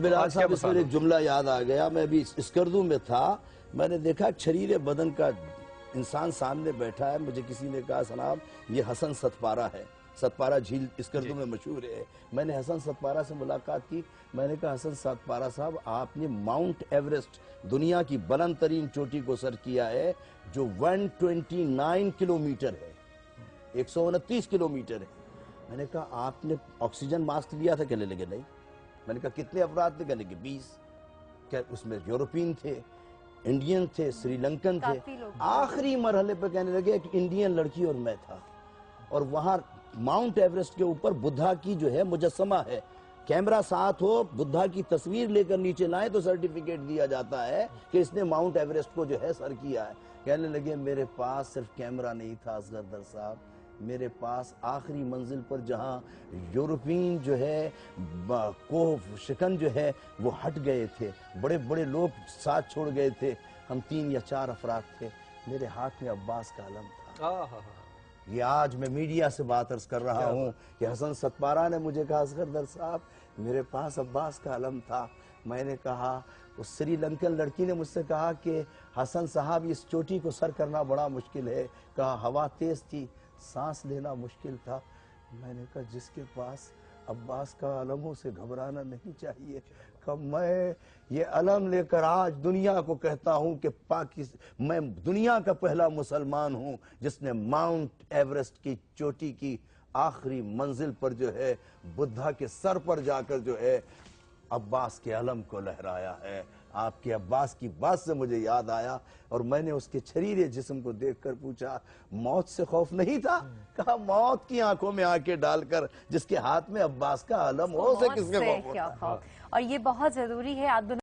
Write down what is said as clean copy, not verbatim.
بلال صاحب اس میں ایک جملہ یاد آ گیا. میں بھی اسکردو میں تھا, میں نے دیکھا شریر بدن کا انسان سامنے بیٹھا ہے. مجھے کسی نے کہا جناب یہ حسن ستپارہ ہے. ستپارہ جھیل اسکردو میں مشہور ہے. میں نے حسن ستپارہ سے ملاقات کی. میں نے کہا حسن ستپارہ صاحب آپ نے ماؤنٹ ایوریسٹ دنیا کی بلند ترین چوٹی کو سر کیا ہے جو 129 کلومیٹر ہے, 129 کلومیٹر ہے. میں نے کہا آپ نے آکسیجن ماسک لیا تھا؟ کہنے لگے نہیں. میں نے کہا کتنے افراد تھے؟ کہنے لگے 20. کہ اس میں یورپین تھے, انڈین تھے, سری لنکن تھے. آخری مرحلے پہ کہنے لگے ایک انڈین لڑکی اور میں تھا. اور وہاں ماؤنٹ ایوریسٹ کے اوپر بدھا کی جو ہے مجسمہ ہے. کیمرہ ساتھ ہو, بدھا کی تصویر لے کر نیچے لائیں تو سرٹیفکیٹ دیا جاتا ہے کہ اس نے ماؤنٹ ایوریسٹ کو جو ہے سر کیا ہے. کہنے لگے میرے پاس صرف کیمرہ نہیں تھا اصغر در صاحب, میرے پاس آخری منزل پر جہاں یورپین جو ہے کوہ شکن جو ہے وہ ہٹ گئے تھے, بڑے بڑے لوگ ساتھ چھوڑ گئے تھے, ہم 3 یا 4 افراد تھے. میرے ہاتھ میں عباس کا علم تھا. یہ آج میں میڈیا سے بات عرض کر رہا ہوں کہ حسن ستپارہ نے مجھے کہا اصغر در صاحب میرے پاس عباس کا علم تھا. میں نے کہا, اس سری لنکن لڑکی نے مجھ سے کہا کہ حسن صاحب اس چوٹی کو سر کرنا بڑا مشکل ہے. کہا ہوا تیز تھی, سانس لینا مشکل تھا. میں نے کہا جس کے پاس عباس کا علم ہو سے گھبرانا نہیں چاہیے. کہ میں یہ علم لے کر آج دنیا کو کہتا ہوں کہ میں دنیا کا پہلا مسلمان ہوں جس نے ماؤنٹ ایوریسٹ کی چوٹی کی آخری منزل پر جو ہے بدھا کے سر پر جا کر جو ہے عباس کے علم کو لہرایا ہے. آپ کے عباس کی بات سے مجھے یاد آیا اور میں نے اس کے چھریرے جسم کو دیکھ کر پوچھا موت سے خوف نہیں تھا؟ کہا موت کی آنکھوں میں آنکھیں ڈال کر جس کے ہاتھ میں عباس کا علم ہو سے کس کے خوف ہوتا ہے. اور یہ بہت ضروری ہے.